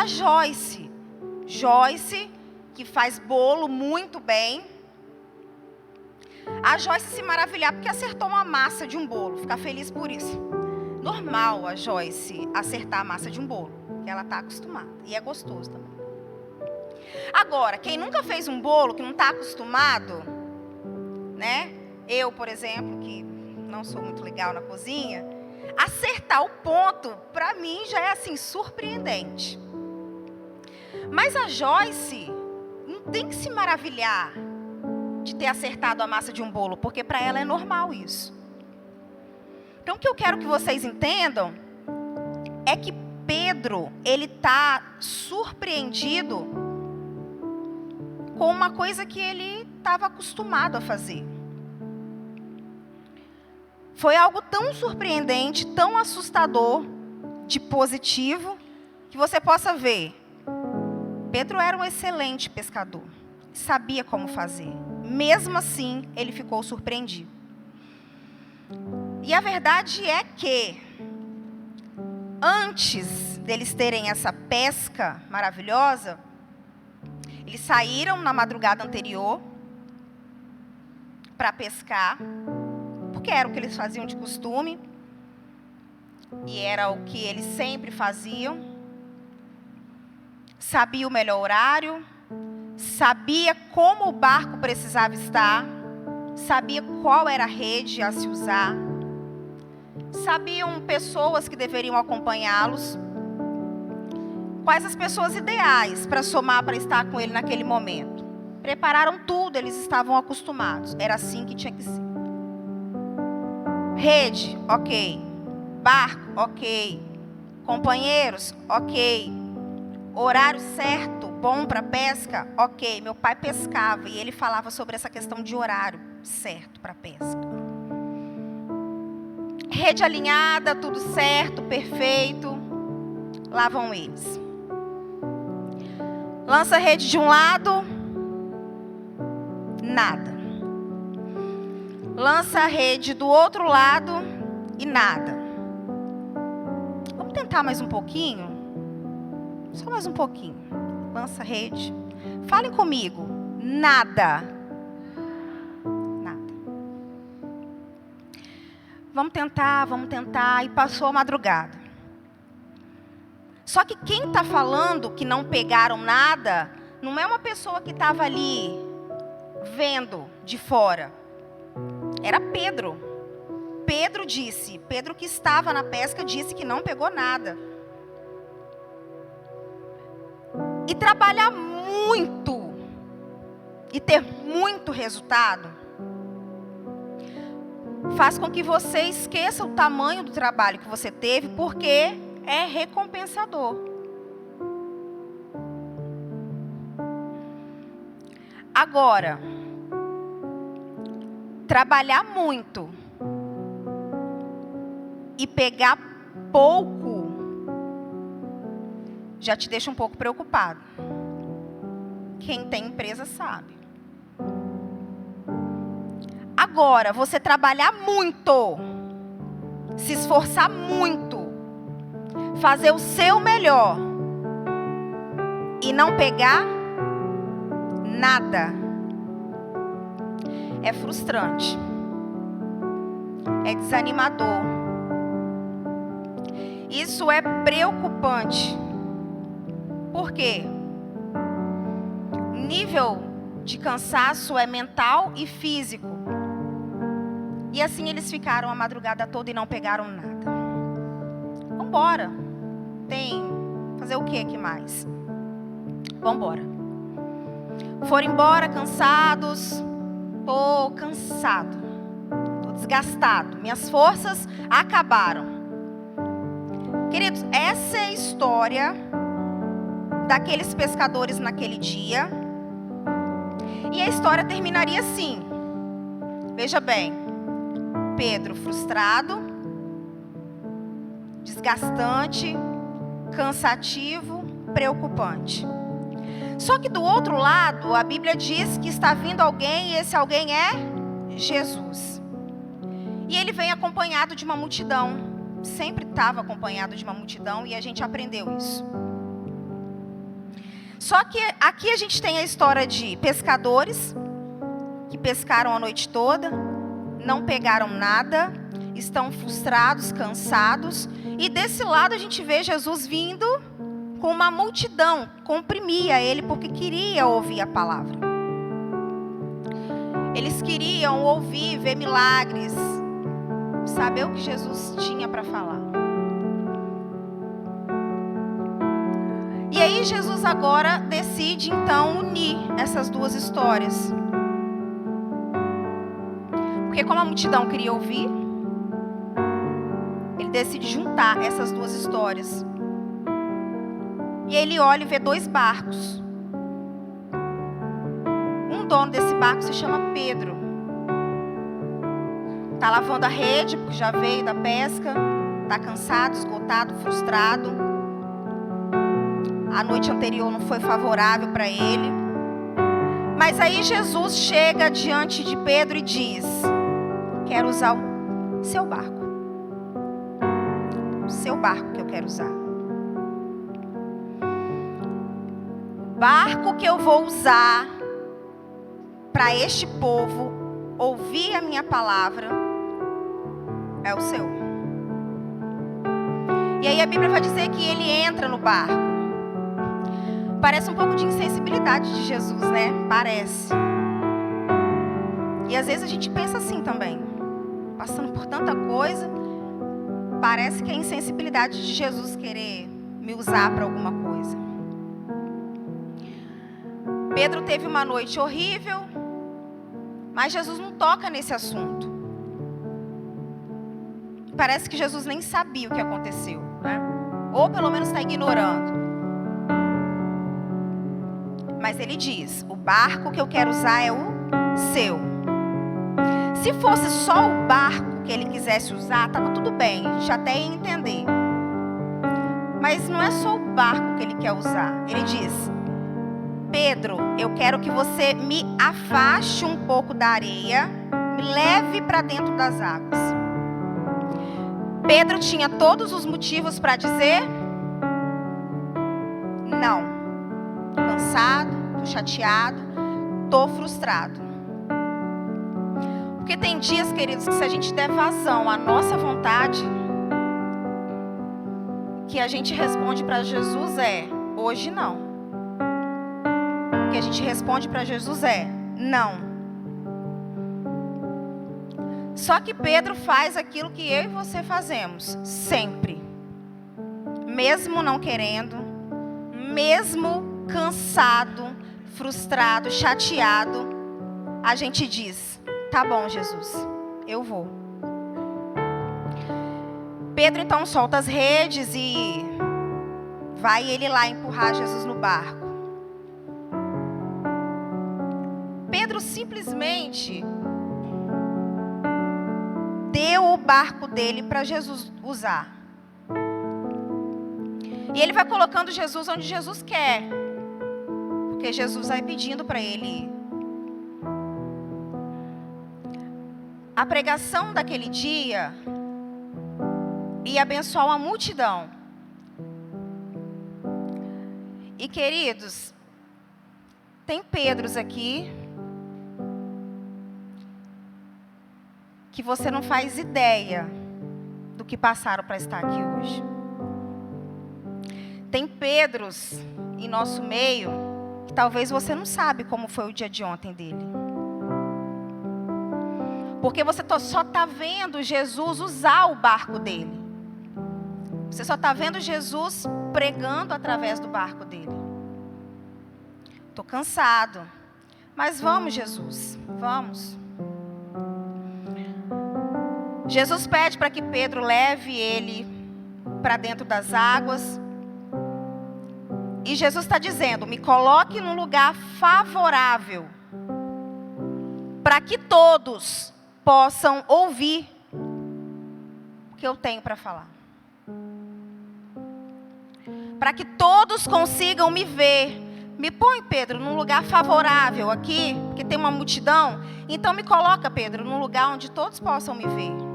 a Joyce. Joyce, que faz bolo muito bem. A Joyce se maravilhar porque acertou uma massa de um bolo. Ficar feliz por isso. Normal a Joyce acertar a massa de um bolo, que ela está acostumada. E é gostoso também. Agora, quem nunca fez um bolo, que não está acostumado, né? Eu, por exemplo, que não sou muito legal na cozinha, acertar o ponto, para mim, já é assim, surpreendente. Mas a Joyce não tem que se maravilhar de ter acertado a massa de um bolo, porque para ela é normal isso. Então, o que eu quero que vocês entendam é que Pedro, ele está surpreendido com uma coisa que ele estava acostumado a fazer. Foi algo tão surpreendente, tão assustador, de positivo, que você possa ver. Pedro era um excelente pescador, sabia como fazer. Mesmo assim, ele ficou surpreendido. E a verdade é que, antes deles terem essa pesca maravilhosa, eles saíram na madrugada anterior para pescar, porque era o que eles faziam de costume, e era o que eles sempre faziam. Sabia o melhor horário, sabia como o barco precisava estar, sabia qual era a rede a se usar, sabiam pessoas que deveriam acompanhá-los, quais as pessoas ideais para somar, para estar com ele naquele momento. Prepararam tudo, eles estavam acostumados, era assim que tinha que ser. Rede, ok. Barco, ok. Companheiros, ok. Horário certo, bom para pesca, ok. Meu pai pescava e ele falava sobre essa questão de horário certo para pesca. Rede alinhada, tudo certo, perfeito. Lá vão eles. Lança a rede de um lado, nada. Lança a rede do outro lado e nada. Vamos tentar mais um pouquinho? Só mais um pouquinho. Lança a rede. Falem comigo. Nada. Nada. Vamos tentar. E passou a madrugada. Só que quem está falando que não pegaram nada, não é uma pessoa que estava ali vendo de fora. Era Pedro. Pedro que estava na pesca disse que não pegou nada. E trabalhar muito e ter muito resultado faz com que você esqueça o tamanho do trabalho que você teve, porque é recompensador. Agora, trabalhar muito e pegar pouco já te deixa um pouco preocupado. Quem tem empresa sabe. Agora, você trabalhar muito, se esforçar muito, fazer o seu melhor e não pegar nada, é frustrante, é desanimador. Isso é preocupante. Por quê? O nível de cansaço é mental e físico. E assim eles ficaram a madrugada toda e não pegaram nada. Vambora. Fazer o que aqui mais? Vambora. Foram embora cansados. Tô cansado. Tô desgastado. Minhas forças acabaram. Queridos, essa é a história daqueles pescadores naquele dia. E a história terminaria assim. Veja bem. Pedro frustrado, desgastante, cansativo, preocupante. Só que do outro lado, a Bíblia diz que está vindo alguém, e esse alguém é Jesus. E ele vem acompanhado de uma multidão. Sempre estava acompanhado de uma multidão, e a gente aprendeu isso. Só que aqui a gente tem a história de pescadores que pescaram a noite toda, não pegaram nada, estão frustrados, cansados. E desse lado a gente vê Jesus vindo com uma multidão, comprimia ele porque queria ouvir a palavra. Eles queriam ouvir, ver milagres, saber o que Jesus tinha para falar. E aí Jesus agora decide então unir essas duas histórias. Porque como a multidão queria ouvir, ele decide juntar essas duas histórias. E ele olha e vê 2 barcos. Um dono desse barco se chama Pedro. Está lavando a rede, porque já veio da pesca. Está cansado, esgotado, frustrado. A noite anterior não foi favorável para ele. Mas aí Jesus chega diante de Pedro e diz: quero usar o seu barco. O seu barco que eu quero usar. O barco que eu vou usar para este povo ouvir a minha palavra é o seu. E aí a Bíblia vai dizer que ele entra no barco. Parece um pouco de insensibilidade de Jesus, né? Parece. E às vezes a gente pensa assim também. Passando por tanta coisa, parece que é insensibilidade de Jesus querer me usar para alguma coisa. Pedro teve uma noite horrível, mas Jesus não toca nesse assunto. Parece que Jesus nem sabia o que aconteceu, né? Ou pelo menos está ignorando. Mas ele diz: o barco que eu quero usar é o seu. Se fosse só o barco que ele quisesse usar, estava tudo bem, a gente até ia entender. Mas não é só o barco que ele quer usar. Ele diz: Pedro, eu quero que você me afaste um pouco da areia, me leve para dentro das águas. Pedro tinha todos os motivos para dizer não. Cansado, tô chateado, tô frustrado. Porque tem dias, queridos, que se a gente der vazão à nossa vontade, que a gente responde para Jesus é hoje não. O que a gente responde para Jesus é não. Só que Pedro faz aquilo que eu e você fazemos sempre. Mesmo não querendo, mesmo cansado, frustrado, chateado, a gente diz: tá bom, Jesus, eu vou. Pedro então solta as redes e vai ele lá empurrar Jesus no barco. Pedro simplesmente deu o barco dele para Jesus usar. E ele vai colocando Jesus onde Jesus quer. Porque Jesus vai pedindo para ele ir. A pregação daquele dia ia abençoar uma multidão. E queridos, tem Pedros aqui que você não faz ideia do que passaram para estar aqui hoje. Tem Pedros em nosso meio que talvez você não sabe como foi o dia de ontem dele. Porque você só está vendo Jesus usar o barco dele. Você só está vendo Jesus pregando através do barco dele. Estou cansado. Mas vamos, Jesus. Vamos. Jesus pede para que Pedro leve ele para dentro das águas. E Jesus está dizendo: me coloque num lugar favorável, para que todos possam ouvir o que eu tenho para falar. Para que todos consigam me ver. Me põe, Pedro, num lugar favorável aqui, porque tem uma multidão. Então me coloca, Pedro, num lugar onde todos possam me ver.